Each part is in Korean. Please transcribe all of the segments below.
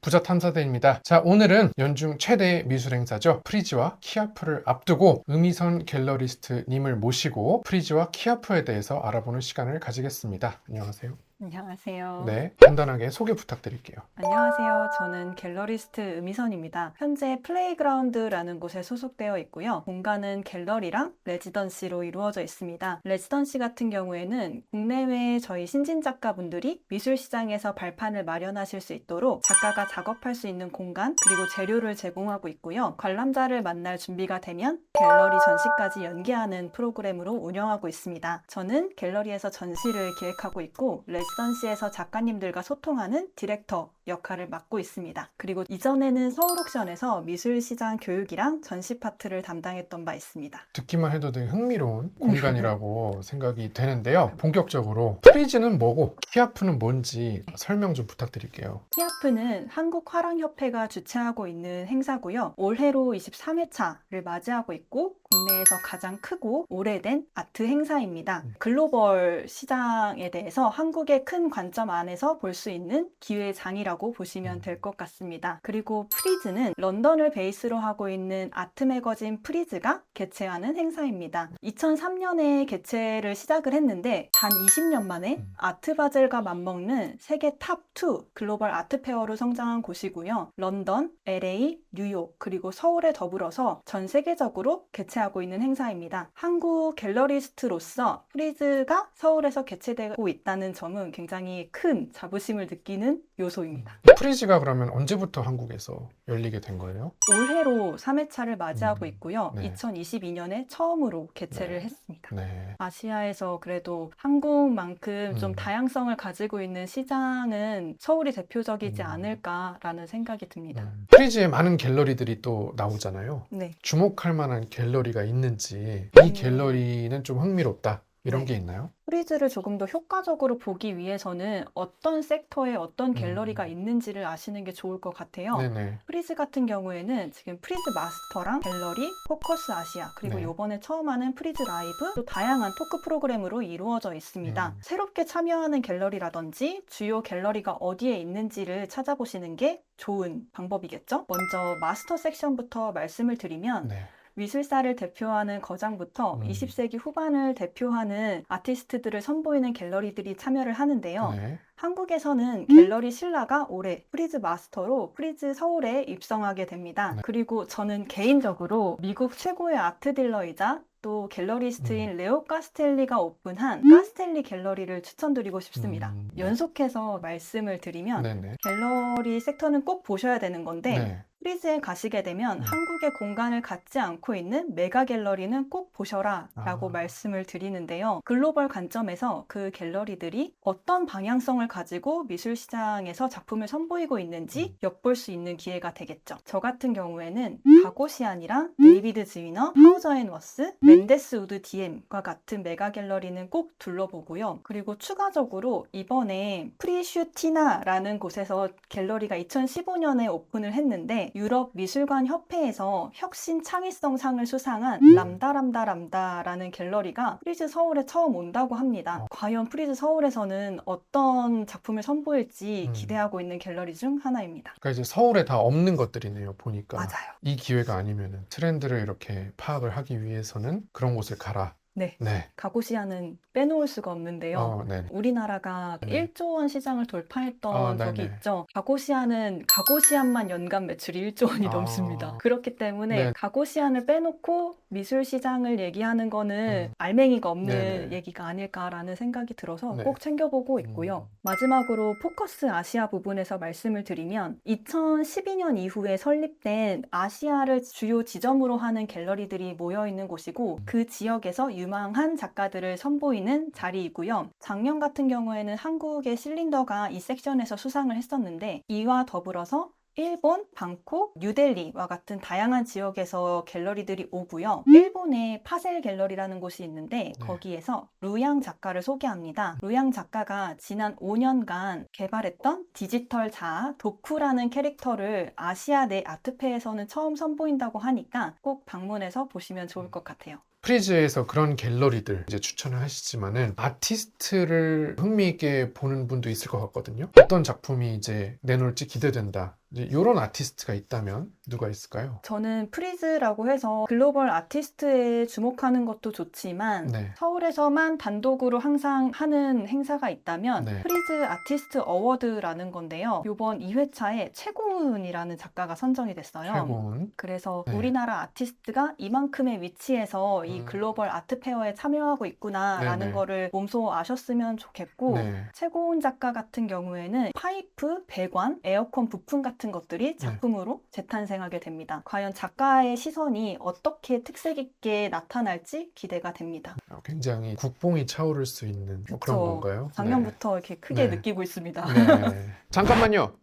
부자 탐사대입니다. 자, 오늘은 연중 최대 미술 행사죠. 프리즈와 키아프를 앞두고 음이선 갤러리스트님을 모시고 프리즈와 키아프에 대해서 알아보는 시간을 가지겠습니다. 안녕하세요. 안녕하세요. 네, 간단하게 소개 부탁드릴게요. 안녕하세요. 저는 갤러리스트 음이선입니다. 현재 플레이그라운드라는 곳에 소속되어 있고요. 공간은 갤러리랑 레지던시로 이루어져 있습니다. 레지던시 같은 경우에는 국내외 저희 신진 작가분들이 미술시장에서 발판을 마련하실 수 있도록 작가가 작업할 수 있는 공간 그리고 재료를 제공하고 있고요. 관람자를 만날 준비가 되면 갤러리 전시까지 연계하는 프로그램으로 운영하고 있습니다. 저는 갤러리에서 전시를 기획하고 있고 레지던시에서 작가님들과 소통하는 디렉터 역할을 맡고 있습니다. 그리고 이전에는 서울옥션에서 미술시장 교육이랑 전시 파트를 담당했던 바 있습니다. 듣기만 해도 되게 흥미로운 공간이라고 생각이 되는데요. 본격적으로 프리즈는 뭐고 키아프는 뭔지 설명 좀 부탁드릴게요. 키아프는 한국화랑협회가 주최하고 있는 행사고요. 올해로 23회차를 맞이하고 있고 국내에서 가장 크고 오래된 아트 행사입니다. 글로벌 시장에 대해서 한국의 큰 관점 안에서 볼 수 있는 기회장이라고 보시면 될 것 같습니다. 그리고 프리즈는 런던을 베이스로 하고 있는 아트 매거진 프리즈가 개최하는 행사입니다. 2003년에 개최를 시작을 했는데 단 20년 만에 아트바젤과 맞먹는 세계 탑2 글로벌 아트 페어로 성장한 곳이고요. 런던, LA, 뉴욕, 그리고 서울에 더불어서 전 세계적으로 개최하고 있는 행사입니다. 한국 갤러리스트로서 프리즈가 서울에서 개최되고 있다는 점은 굉장히 큰 자부심을 느끼는 요소입니다. 프리즈가 그러면 언제부터 한국에서 열리게 된 거예요? 올해로 3회차를 맞이하고 있고요. 네. 2022년에 처음으로 개최를 네. 했습니다. 네. 아시아에서 그래도 한국만큼 좀 다양성을 가지고 있는 시장은 서울이 대표적이지 않을까라는 생각이 듭니다. 프리즈에 많은 갤러리들이 또 나오잖아요. 네. 주목할 만한 갤러리가 있는지, 이 갤러리는 좀 흥미롭다, 이런 네. 게 있나요? 프리즈를 조금 더 효과적으로 보기 위해서는 어떤 섹터에 어떤 갤러리가 있는지를 아시는 게 좋을 것 같아요. 네네. 프리즈 같은 경우에는 지금 프리즈 마스터랑 갤러리, 포커스 아시아, 그리고 네. 이번에 처음 하는 프리즈 라이브, 또 다양한 토크 프로그램으로 이루어져 있습니다. 새롭게 참여하는 갤러리라든지 주요 갤러리가 어디에 있는지를 찾아보시는 게 좋은 방법이겠죠? 먼저 마스터 섹션부터 말씀을 드리면 네. 미술사를 대표하는 거장부터 20세기 후반을 대표하는 아티스트들을 선보이는 갤러리들이 참여를 하는데요. 네. 한국에서는 갤러리 신라가 올해 프리즈 마스터로 프리즈 서울에 입성하게 됩니다. 네. 그리고 저는 개인적으로 미국 최고의 아트 딜러이자 또 갤러리스트인 레오 카스텔리가 오픈한 카스텔리 갤러리를 추천드리고 싶습니다. 네. 연속해서 말씀을 드리면 네네. 갤러리 섹터는 꼭 보셔야 되는 건데 네. 프리즈에 가시게 되면 한국의 공간을 갖지 않고 있는 메가 갤러리는 꼭 보셔라 라고 말씀을 드리는데요. 글로벌 관점에서 그 갤러리들이 어떤 방향성을 가지고 미술시장에서 작품을 선보이고 있는지 엿볼 수 있는 기회가 되겠죠. 저 같은 경우에는 가고시안이랑 데이비드 즈위너, 하우저 앤 워스, 멘데스 우드 DM과 같은 메가 갤러리는 꼭 둘러보고요. 그리고 추가적으로 이번에 프리슈티나라는 곳에서 갤러리가 2015년에 오픈을 했는데 유럽 미술관 협회에서 혁신 창의성 상을 수상한 람다라는 갤러리가 프리즈 서울에 처음 온다고 합니다. 과연 프리즈 서울에서는 어떤 작품을 선보일지 기대하고 있는 갤러리 중 하나입니다. 그러니까 이제 서울에 다 없는 것들이네요, 보니까. 맞아요. 이 기회가 아니면은 트렌드를 이렇게 파악을 하기 위해서는 그런 곳을 가라. 네. 네. 가고시안은 빼놓을 수가 없는데요. 네. 우리나라가 네. 1조 원 시장을 돌파했던 적이 네네. 있죠. 가고시안만 연간 매출이 1조 원이 넘습니다. 그렇기 때문에 네. 가고시안을 빼놓고 미술 시장을 얘기하는 거는 알맹이가 없는 네네. 얘기가 아닐까라는 생각이 들어서 네. 꼭 챙겨보고 있고요. 마지막으로 포커스 아시아 부분에서 말씀을 드리면 2012년 이후에 설립된 아시아를 주요 지점으로 하는 갤러리들이 모여있는 곳이고 그 지역에서 유망한 작가들을 선보이는 자리이고요. 작년 같은 경우에는 한국의 실린더가 이 섹션에서 수상을 했었는데 이와 더불어서 일본, 방콕, 뉴델리와 같은 다양한 지역에서 갤러리들이 오고요. 일본에 파셀 갤러리라는 곳이 있는데 거기에서 루양 작가를 소개합니다. 루양 작가가 지난 5년간 개발했던 디지털 자아 도쿠라는 캐릭터를 아시아 내 아트페에서는 처음 선보인다고 하니까 꼭 방문해서 보시면 좋을 것 같아요. 프리즈에서 그런 갤러리들 이제 추천을 하시지만은 아티스트를 흥미있게 보는 분도 있을 것 같거든요. 어떤 작품이 이제 내놓을지 기대된다. 이제 이런 아티스트가 있다면 누가 있을까요? 저는 프리즈라고 해서 글로벌 아티스트에 주목하는 것도 좋지만 네. 서울에서만 단독으로 항상 하는 행사가 있다면 네. 프리즈 아티스트 어워드라는 건데요. 이번 2회차에 최고은이라는 작가가 선정이 됐어요. 최고은. 그래서 네. 우리나라 아티스트가 이만큼의 위치에서 이 글로벌 아트 페어에 참여하고 있구나라는 네네. 거를 몸소 아셨으면 좋겠고 네. 최고은 작가 같은 경우에는 파이프, 배관, 에어컨 부품 같은 것들이 작품으로 재탄생하게 됩니다. 과연 작가의 시선이 어떻게 특색 있게 나타날지 기대가 됩니다. 굉장히 국뽕이 차오를 수 있는 뭐 그런 그쵸. 건가요? 작년부터 이렇게 크게 네. 느끼고 있습니다. 네. 잠깐만요.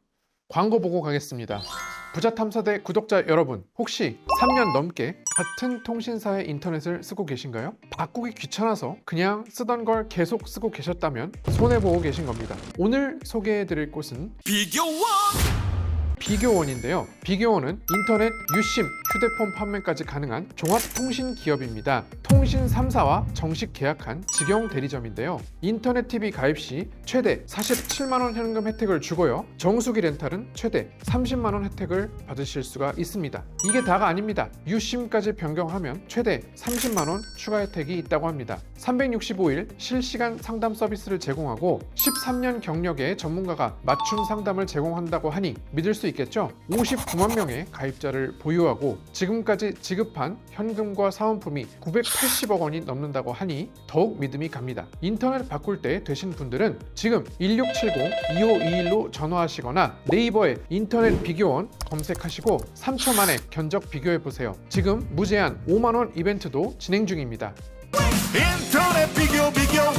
광고 보고 가겠습니다. 부자탐사대 구독자 여러분, 혹시 3년 넘게 같은 통신사의 인터넷을 쓰고 계신가요? 바꾸기 귀찮아서 그냥 쓰던 걸 계속 쓰고 계셨다면 손해보고 계신 겁니다. 오늘 소개해드릴 곳은 비교원인데요. 비교원은 인터넷, 유심, 휴대폰 판매까지 가능한 종합통신 기업입니다. 통신 3사와 정식 계약한 직영 대리점인데요. 인터넷 TV 가입 시 최대 47만원 현금 혜택을 주고요. 정수기 렌탈은 최대 30만원 혜택을 받으실 수가 있습니다. 이게 다가 아닙니다. 유심까지 변경하면 최대 30만원 추가 혜택이 있다고 합니다. 365일 실시간 상담 서비스를 제공하고 13년 경력의 전문가가 맞춤 상담을 제공한다고 하니 믿을 수 있겠죠? 59만 명의 가입자를 보유하고 지금까지 지급한 현금과 사은품이 980억 원이 넘는다고 하니 더욱 믿음이 갑니다. 인터넷 바꿀 때 되신 분들은 지금 1670-2521로 전화하시거나 네이버에 인터넷 비교원 검색하시고 3초 만에 견적 비교해보세요. 지금 무제한 5만 원 이벤트도 진행 중입니다. 인터넷 비교원.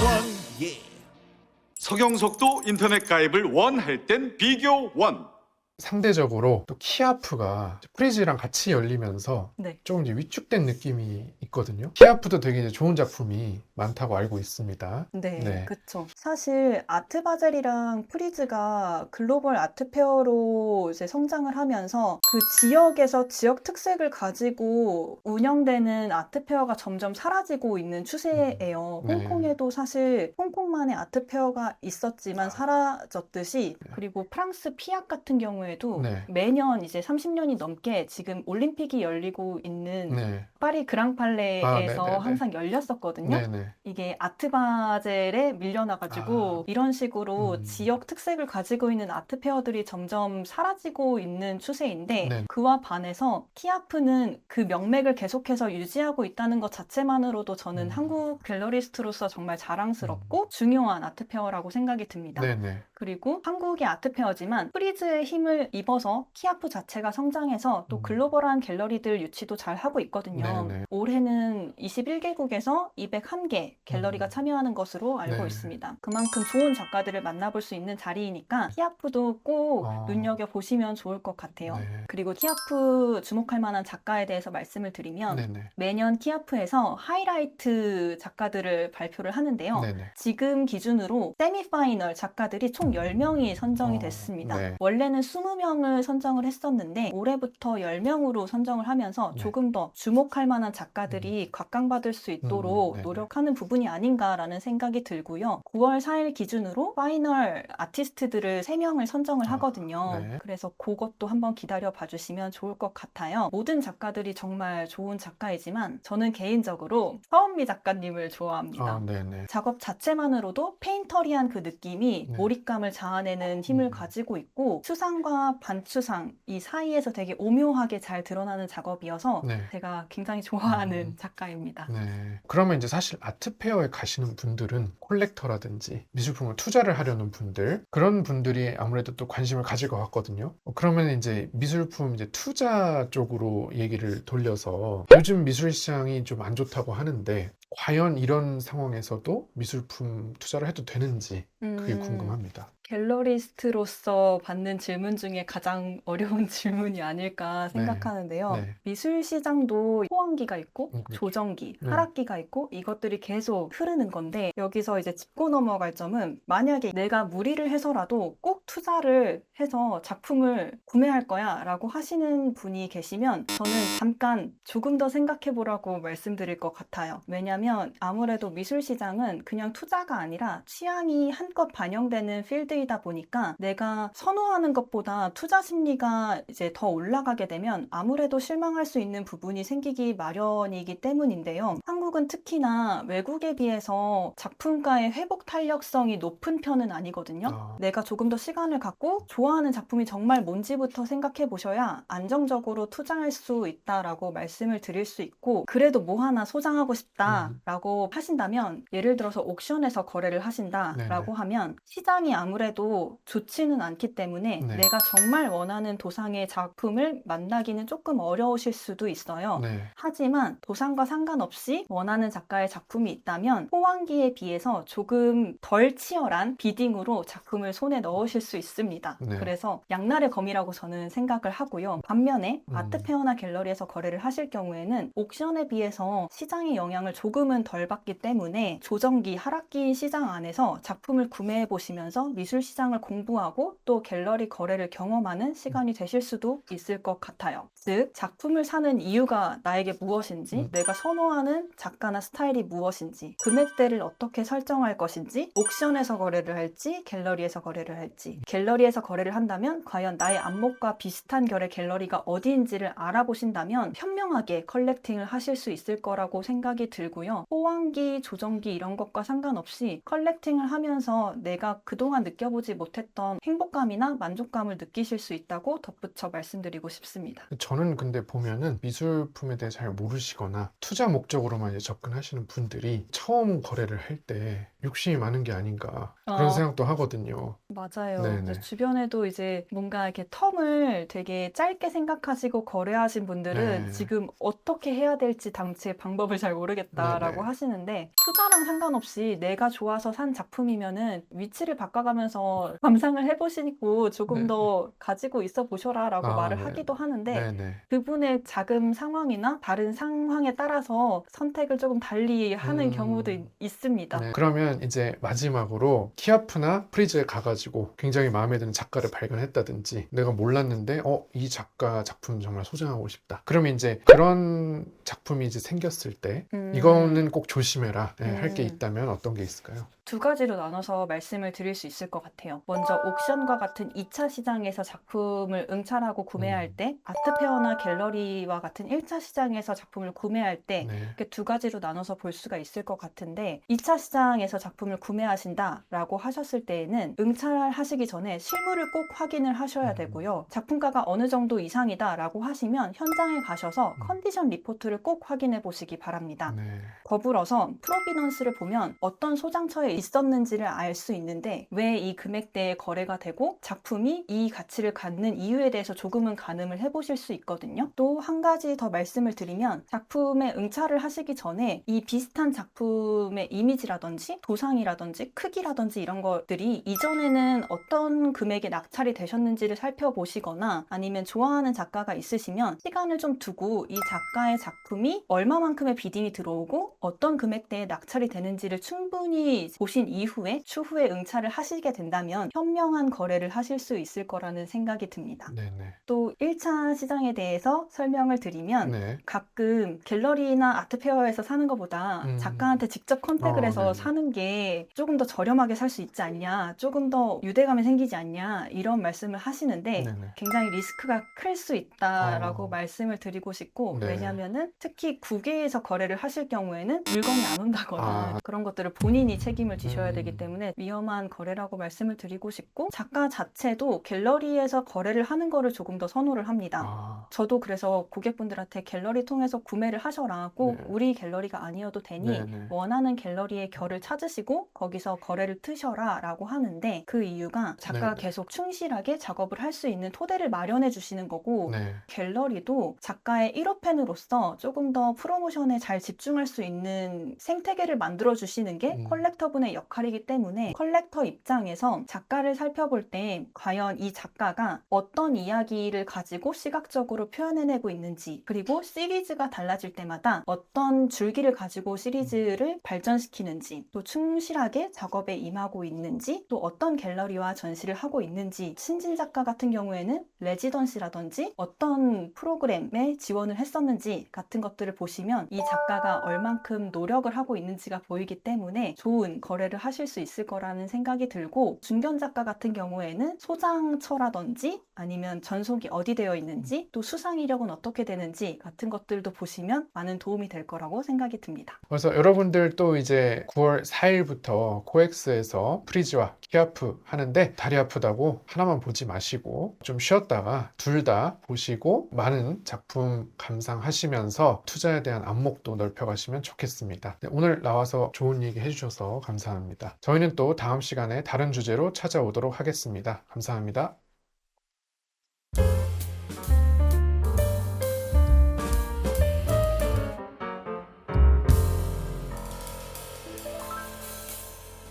서경석도 인터넷 가입을 원할 땐 비교원. 상대적으로 또 키아프가 프리즈랑 같이 열리면서 네. 조금 이제 위축된 느낌이 있거든요. 키아프도 되게 이제 좋은 작품이 많다고 알고 있습니다. 네, 네. 그쵸. 사실 아트바젤이랑 프리즈가 글로벌 아트 페어로 이제 성장을 하면서 그 지역에서 지역 특색을 가지고 운영되는 아트 페어가 점점 사라지고 있는 추세예요. 네. 홍콩에도 사실 홍콩만의 아트 페어가 있었지만 사라졌듯이 그리고 프랑스 피악 같은 경우에도 네. 매년 이제 30년이 넘게 지금 올림픽이 열리고 있는 네. 파리 그랑팔레에서 네네네. 항상 열렸었거든요. 네네. 이게 아트바젤에 밀려나가지고 이런 식으로 지역 특색을 가지고 있는 아트 페어들이 점점 사라지고 있는 추세인데 네. 그와 반해서 키아프는 그 명맥을 계속해서 유지하고 있다는 것 자체만으로도 저는 한국 갤러리스트로서 정말 자랑스럽고 중요한 아트 페어라고 생각이 듭니다. 네네. 그리고 한국의 아트 페어지만 프리즈의 힘을 입어서 키아프 자체가 성장해서 또 글로벌한 갤러리들 유치도 잘 하고 있거든요. 네네. 올해는 21개국에서 201개 갤러리가 참여하는 것으로 알고 네. 있습니다. 그만큼 좋은 작가들을 만나볼 수 있는 자리이니까 키아프도 꼭 눈여겨보시면 좋을 것 같아요. 네. 그리고 키아프 주목할 만한 작가에 대해서 말씀을 드리면 네네. 매년 키아프에서 하이라이트 작가들을 발표를 하는데요. 네네. 지금 기준으로 세미파이널 작가들이 총 10명이 선정이 됐습니다. 네. 원래는 20명을 선정을 했었는데 올해부터 10명으로 선정을 하면서 네. 조금 더 주목할 만한 작가들이 각광받을 수 있도록 네네. 노력하는 부분이 아닌가라는 생각이 들고요. 9월 4일 기준으로 파이널 아티스트들을 3명을 선정을 하거든요. 네. 그래서 그것도 한번 기다려 봐주시면 좋을 것 같아요. 모든 작가들이 정말 좋은 작가이지만 저는 개인적으로 서은미 작가님을 좋아합니다. 네네. 작업 자체만으로도 페인터리한 그 느낌이 네. 몰입감을 자아내는 힘을 가지고 있고 추상과 반추상 이 사이에서 되게 오묘하게 잘 드러나는 작업이어서 네. 제가 굉장히 좋아하는 작가입니다. 네. 그러면 이제 사실 아트페어에 가시는 분들은 콜렉터라든지 미술품을 투자를 하려는 분들 그런 분들이 아무래도 또 관심을 가질 것 같거든요. 그러면 이제 미술품 이제 투자 쪽으로 얘기를 돌려서 요즘 미술 시장이 좀 안 좋다고 하는데 과연 이런 상황에서도 미술품 투자를 해도 되는지 그게 궁금합니다. 갤러리스트로서 받는 질문 중에 가장 어려운 질문이 아닐까 생각하는데요. 네. 미술 시장도 호황기가 있고 조정기, 네. 하락기가 있고 이것들이 계속 흐르는 건데 여기서 이제 짚고 넘어갈 점은 만약에 내가 무리를 해서라도 꼭 투자를 해서 작품을 구매할 거야 라고 하시는 분이 계시면 저는 잠깐 조금 더 생각해 보라고 말씀드릴 것 같아요. 왜냐면 아무래도 미술 시장은 그냥 투자가 아니라 취향이 한껏 반영되는 필드이다 보니까 내가 선호하는 것보다 투자 심리가 이제 더 올라가게 되면 아무래도 실망할 수 있는 부분이 생기기 마련이기 때문인데요. 한국은 특히나 외국에 비해서 작품가의 회복 탄력성이 높은 편은 아니거든요. 내가 조금 더 시간을 갖고 좋아하는 작품이 정말 뭔지부터 생각해 보셔야 안정적으로 투자할 수 있다라고 말씀을 드릴 수 있고, 그래도 뭐 하나 소장하고 싶다라고 하신다면, 예를 들어서 옥션에서 거래를 하신다라고 하면 시장이 아무래도 좋지는 않기 때문에 네. 내가 정말 원하는 도상의 작품을 만나기는 조금 어려우실 수도 있어요. 네. 하지만 도상과 상관없이 원하는 작가의 작품이 있다면 호황기에 비해서 조금 덜 치열한 비딩으로 작품을 손에 넣으실 수 있습니다. 네. 그래서 양날의 검이라고 저는 생각을 하고요. 반면에 아트페어나 갤러리에서 거래를 하실 경우에는 옥션에 비해서 시장의 영향을 조금은 덜 받기 때문에 조정기, 하락기 시장 안에서 작품을 구매해 보시면서 미술 시장을 공부하고 또 갤러리 거래를 경험하는 시간이 되실 수도 있을 것 같아요. 즉, 작품을 사는 이유가 나에게 무엇인지, 내가 선호하는 작가나 스타일이 무엇인지, 금액대를 어떻게 설정할 것인지, 옥션에서 거래를 할지 갤러리에서 거래를 할지, 갤러리에서 거래를 한다면 과연 나의 안목과 비슷한 결의 갤러리가 어디인지를 알아보신다면 현명하게 컬렉팅을 하실 수 있을 거라고 생각이 들고요. 호황기, 조정기 이런 것과 상관없이 컬렉팅을 하면서 내가 그동안 느껴보지 못했던 행복감이나 만족감을 느끼실 수 있다고 덧붙여 말씀드리고 싶습니다. 저는 근데 보면은 미술품에 대해 잘 모르시거나 투자 목적으로만 이제 접근하시는 분들이 처음 거래를 할 때 욕심이 많은 게 아닌가 그런 생각도 하거든요. 맞아요. 네네. 이제 주변에도 이제 뭔가 이렇게 텀을 되게 짧게 생각하시고 거래하신 분들은 네. 지금 어떻게 해야 될지 당최 방법을 잘 모르겠다라고 네네. 하시는데, 투자랑 상관없이 내가 좋아서 산 작품이면은 위치를 바꿔가면서 감상을 해보시고 조금 네. 더 가지고 있어 보셔라라고 말을 네. 하기도 하는데, 네네. 그분의 자금 상황이나 다른 상황에 따라서 선택을 조금 달리 하는 경우도 있습니다. 네. 그러면 이제 마지막으로 키아프나 프리즈에 가가지고 굉장히 마음에 드는 작가를 발견했다든지 내가 몰랐는데 이 작가 작품 정말 소장하고 싶다. 그러면 이제 그런 작품이 이제 생겼을 때 이거는 꼭 조심해라 할 게 있다면 어떤 게 있을까요? 두 가지로 나눠서 말씀을 드릴 수 있을 것 같아요. 먼저 옥션과 같은 2차 시장에서 작품을 응찰하고 구매할 때, 아트페어나 갤러리와 같은 1차 시장에서 작품을 구매할 때 네. 이렇게 두 가지로 나눠서 볼 수가 있을 것 같은데, 2차 시장에서 작품을 구매하신다라고 하셨을 때에는 응찰하시기 전에 실물을 꼭 확인을 하셔야 되고요. 작품가가 어느 정도 이상이다라고 하시면 현장에 가셔서 컨디션 리포트를 꼭 확인해 보시기 바랍니다. 네. 더불어서 프로비넌스를 보면 어떤 소장처에 있었는지를 알 수 있는데 왜 이 금액대에 거래가 되고 작품이 이 가치를 갖는 이유에 대해서 조금은 가늠을 해보실 수 있거든요. 또 한 가지 더 말씀을 드리면, 작품에 응찰을 하시기 전에 이 비슷한 작품의 이미지라든지 도상이라든지 크기라든지 이런 것들이 이전에는 어떤 금액에 낙찰이 되셨는지를 살펴보시거나, 아니면 좋아하는 작가가 있으시면 시간을 좀 두고 이 작가의 작품이 얼마만큼의 비딩이 들어오고 어떤 금액대에 낙찰이 되는지를 충분히 보신 이후에 추후에 응찰을 하시게 된다면 현명한 거래를 하실 수 있을 거라는 생각이 듭니다. 네네. 또 1차 시장에 대해서 설명을 드리면, 네. 가끔 갤러리나 아트페어에서 사는 것보다 작가한테 직접 컨택을 해서 네네. 사는 게 조금 더 저렴하게 살 수 있지 않냐, 조금 더 유대감이 생기지 않냐, 이런 말씀을 하시는데 네네. 굉장히 리스크가 클 수 있다라고 어. 말씀을 드리고 싶고, 네. 왜냐면은 특히 국외에서 거래를 하실 경우에는 물건이 안 온다거나 아. 그런 것들을 본인이 책임을 지셔야 되기 때문에 위험한 거래라고 말씀을 드리고 싶고, 작가 자체도 갤러리에서 거래를 하는 거를 조금 더 선호를 합니다. 아. 저도 그래서 고객분들한테 갤러리 통해서 구매를 하셔라, 꼭 네. 우리 갤러리가 아니어도 되니 네네. 원하는 갤러리의 결을 찾으시고 거기서 거래를 트셔라 라고 하는데, 그 이유가 작가가 네네. 계속 충실하게 작업을 할 수 있는 토대를 마련해 주시는 거고, 네. 갤러리도 작가의 1호 팬으로서 조금 더 프로모션에 잘 집중할 수 있는 생태계를 만들어 주시는 게 컬렉터분의 전문의 역할이기 때문에 컬렉터 입장에서 작가를 살펴볼 때 과연 이 작가가 어떤 이야기를 가지고 시각적으로 표현해내고 있는지, 그리고 시리즈가 달라질 때마다 어떤 줄기를 가지고 시리즈를 발전시키는지, 또 충실하게 작업에 임하고 있는지, 또 어떤 갤러리와 전시를 하고 있는지, 신진 작가 같은 경우에는 레지던시라든지 어떤 프로그램에 지원을 했었는지 같은 것들을 보시면 이 작가가 얼만큼 노력을 하고 있는지가 보이기 때문에 좋은 거래를 하실 수 있을 거라는 생각이 들고, 중견 작가 같은 경우에는 소장처라든지 아니면 전속이 어디 되어 있는지, 또 수상 이력은 어떻게 되는지 같은 것들도 보시면 많은 도움이 될 거라고 생각이 듭니다. 그래서 여러분들 또 이제 9월 4일부터 코엑스에서 프리즈와 키아프 하는데 다리 아프다고 하나만 보지 마시고 좀 쉬었다가 둘 다 보시고 많은 작품 감상하시면서 투자에 대한 안목도 넓혀가시면 좋겠습니다. 네, 오늘 나와서 좋은 얘기 해주셔서 감사합니다. 저희는 또 다음 시간에 다른 주제로 찾아오도록 하겠습니다. 감사합니다.